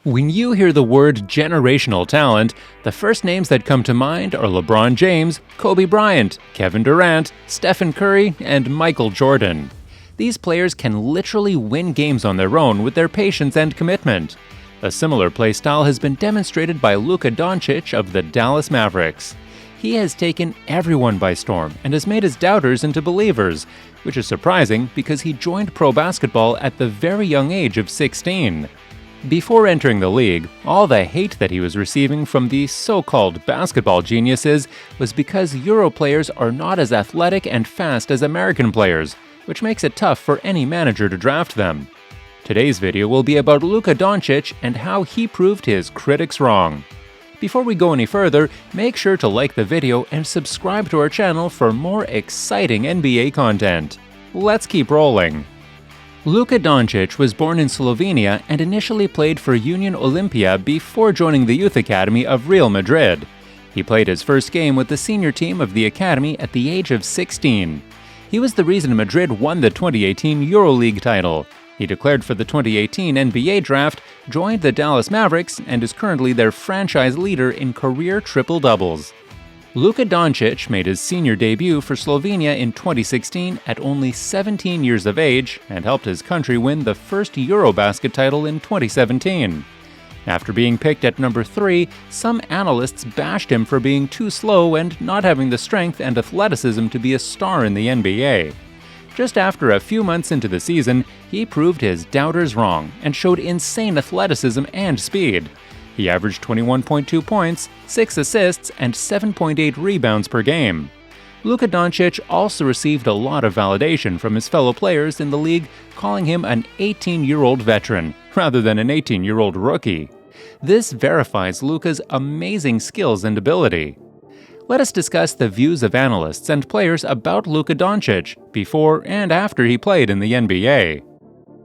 When you hear the word generational talent, the first names that come to mind are LeBron James, Kobe Bryant, Kevin Durant, Stephen Curry, and Michael Jordan. These players can literally win games on their own with their patience and commitment. A similar play style has been demonstrated by Luka Doncic of the Dallas Mavericks. He has taken everyone by storm and has made his doubters into believers, which is surprising because he joined pro basketball at the very young age of 16. Before entering the league, all the hate that he was receiving from the so-called basketball geniuses was because Euro players are not as athletic and fast as American players, which makes it tough for any manager to draft them. Today's video will be about Luka Doncic and how he proved his critics wrong. Before we go any further, make sure to like the video and subscribe to our channel for more exciting NBA content. Let's keep rolling. Luka Doncic was born in Slovenia and initially played for Union Olimpija before joining the youth academy of Real Madrid. He played his first game with the senior team of the academy at the age of 16. He was the reason Madrid won the 2018 EuroLeague title. He declared for the 2018 NBA draft, joined the Dallas Mavericks, and is currently their franchise leader in career triple-doubles. Luka Doncic made his senior debut for Slovenia in 2016 at only 17 years of age and helped his country win the first Eurobasket title in 2017. After being picked at number 3, some analysts bashed him for being too slow and not having the strength and athleticism to be a star in the NBA. Just after a few months into the season, he proved his doubters wrong and showed insane athleticism and speed. He averaged 21.2 points, 6 assists, and 7.8 rebounds per game. Luka Doncic also received a lot of validation from his fellow players in the league, calling him an 18-year-old veteran rather than an 18-year-old rookie. This verifies Luka's amazing skills and ability. Let us discuss the views of analysts and players about Luka Doncic before and after he played in the NBA.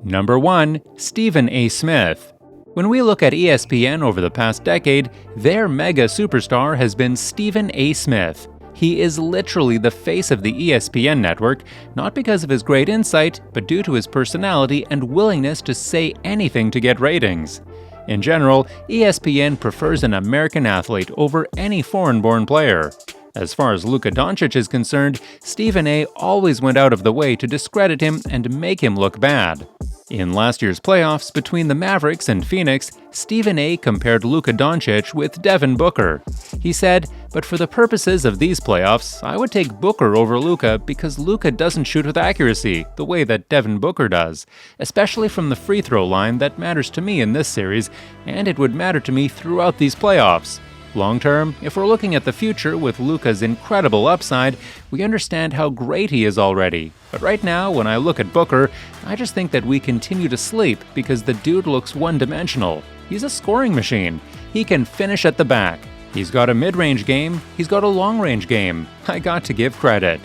Number 1. Stephen A. Smith. When we look at ESPN over the past decade, their mega superstar has been Stephen A. Smith. He is literally the face of the ESPN network, not because of his great insight, but due to his personality and willingness to say anything to get ratings. In general, ESPN prefers an American athlete over any foreign-born player. As far as Luka Doncic is concerned, Stephen A. always went out of the way to discredit him and make him look bad. In last year's playoffs between the Mavericks and Phoenix, Stephen A. compared Luka Doncic with Devin Booker. He said, "But for the purposes of these playoffs, I would take Booker over Luka because Luka doesn't shoot with accuracy the way that Devin Booker does, especially from the free throw line that matters to me in this series, and it would matter to me throughout these playoffs. Long term, if we're looking at the future with Luka's incredible upside, we understand how great he is already. But right now, when I look at Booker, I just think that we continue to sleep because the dude looks one-dimensional. He's a scoring machine. He can finish at the back. He's got a mid-range game. He's got a long-range game. I got to give credit."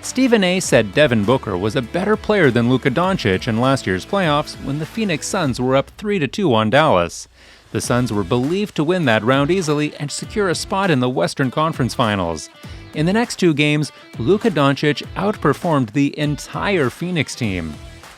Stephen A. said Devin Booker was a better player than Luka Doncic in last year's playoffs when the Phoenix Suns were up 3-2 on Dallas. The Suns were believed to win that round easily and secure a spot in the Western Conference Finals. In the next 2 games, Luka Doncic outperformed the entire Phoenix team.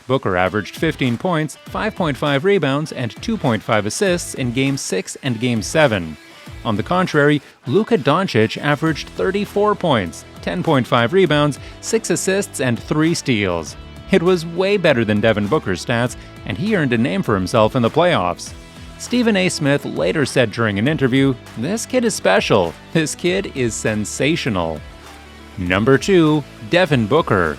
Booker averaged 15 points, 5.5 rebounds, and 2.5 assists in Game 6 and Game 7. On the contrary, Luka Doncic averaged 34 points, 10.5 rebounds, 6 assists, and 3 steals. It was way better than Devin Booker's stats, and he earned a name for himself in the playoffs. Stephen A. Smith later said during an interview, "This kid is special. This kid is sensational." Number 2. Devin Booker.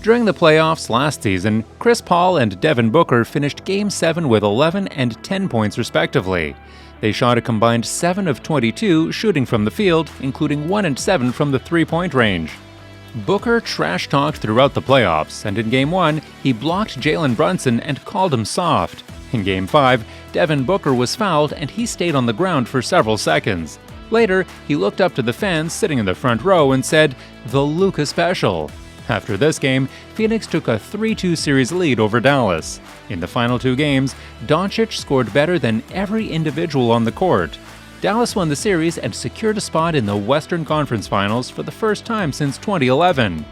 During the playoffs last season, Chris Paul and Devin Booker finished Game 7 with 11 and 10 points respectively. They shot a combined 7 of 22 shooting from the field, including 1 and 7 from the three-point range. Booker trash-talked throughout the playoffs, and in Game 1, he blocked Jalen Brunson and called him soft. In Game 5, Devin Booker was fouled and he stayed on the ground for several seconds. Later, he looked up to the fans sitting in the front row and said, "The Luka Special." After this game, Phoenix took a 3-2 series lead over Dallas. In the final 2 games, Doncic scored better than every individual on the court. Dallas won the series and secured a spot in the Western Conference Finals for the first time since 2011.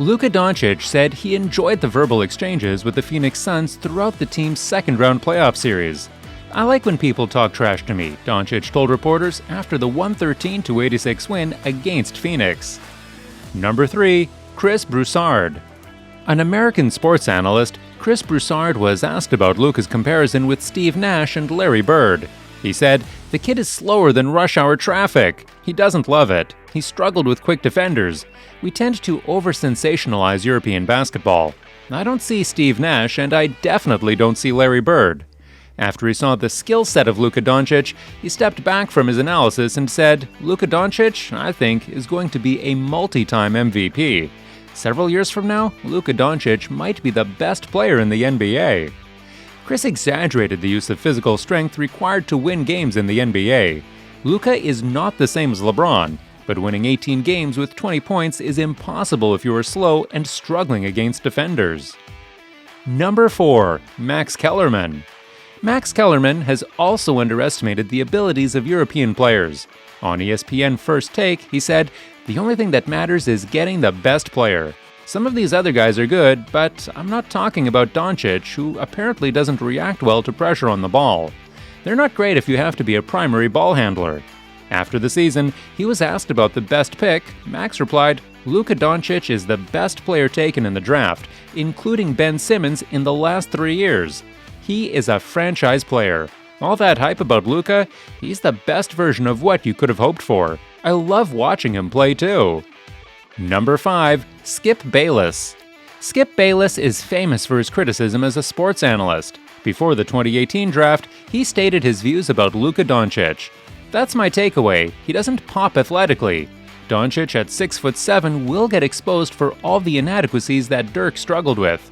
Luka Doncic said he enjoyed the verbal exchanges with the Phoenix Suns throughout the team's second-round playoff series. "I like when people talk trash to me," Doncic told reporters after the 113-86 win against Phoenix. Number 3. Chris Broussard. An American sports analyst, Chris Broussard was asked about Luka's comparison with Steve Nash and Larry Bird. He said, "The kid is slower than rush hour traffic. He doesn't love it. He struggled with quick defenders. We tend to over-sensationalize European basketball. I don't see Steve Nash, and I definitely don't see Larry Bird." After he saw the skill set of Luka Doncic, he stepped back from his analysis and said, "Luka Doncic, I think, is going to be a multi-time MVP. Several years from now, Luka Doncic might be the best player in the NBA." Chris exaggerated the use of physical strength required to win games in the NBA. Luka is not the same as LeBron, but winning 18 games with 20 points is impossible if you are slow and struggling against defenders. Number 4. Max Kellerman. Max Kellerman has also underestimated the abilities of European players. On ESPN First Take, he said, "The only thing that matters is getting the best player. Some of these other guys are good, but I'm not talking about Doncic, who apparently doesn't react well to pressure on the ball. They're not great if you have to be a primary ball handler." After the season, he was asked about the best pick. Max replied, "Luka Doncic is the best player taken in the draft, including Ben Simmons in the last 3 years. He is a franchise player. All that hype about Luka, he's the best version of what you could have hoped for. I love watching him play too." Number 5. Skip Bayless. Skip Bayless is famous for his criticism as a sports analyst. Before the 2018 draft, he stated his views about Luka Doncic. "That's my takeaway. He doesn't pop athletically. Doncic at 6'7" will get exposed for all the inadequacies that Dirk struggled with.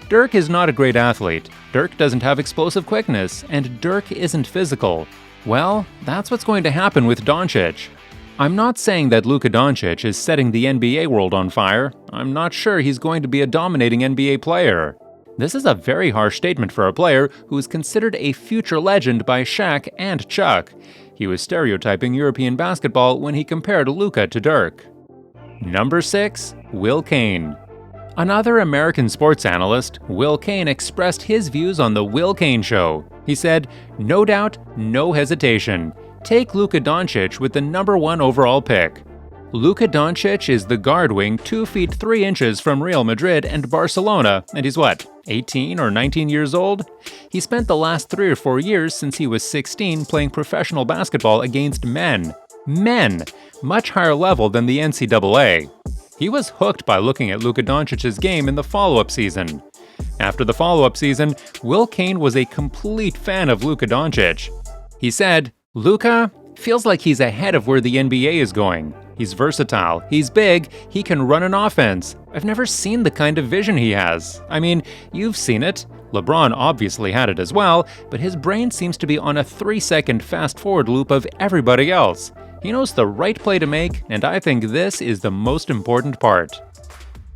Dirk is not a great athlete. Dirk doesn't have explosive quickness, and Dirk isn't physical. Well, that's what's going to happen with Doncic. I'm not saying that Luka Doncic is setting the NBA world on fire. I'm not sure he's going to be a dominating NBA player. This is a very harsh statement for a player who is considered a future legend by Shaq and Chuck. He was stereotyping European basketball when he compared Luka to Dirk. Number 6. Will Kane. Another American sports analyst, Will Kane, expressed his views on The Will Kane Show. He said, "No doubt, no hesitation. Take Luka Doncic with the number 1 overall pick. Luka Doncic is the guard wing 2 feet 3 inches from Real Madrid and Barcelona, and he's what, 18 or 19 years old? He spent the last 3 or 4 years since he was 16 playing professional basketball against men. Men! Much higher level than the NCAA. He was hooked by looking at Luka Doncic's game in the follow-up season. After the follow-up season, Will Kane was a complete fan of Luka Doncic. He said, "Luka feels like he's ahead of where the NBA is going. He's versatile, he's big, he can run an offense. I've never seen the kind of vision he has. I mean, you've seen it. LeBron obviously had it as well, but his brain seems to be on a 3-second fast-forward loop of everybody else. He knows the right play to make, and I think this is the most important part."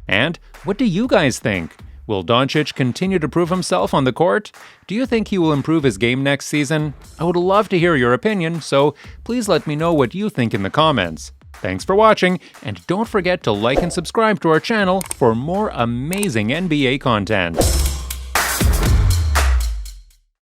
And what do you guys think? Will Doncic continue to prove himself on the court? Do you think he will improve his game next season? I would love to hear your opinion, so please let me know what you think in the comments. Thanks for watching, and don't forget to like and subscribe to our channel for more amazing NBA content.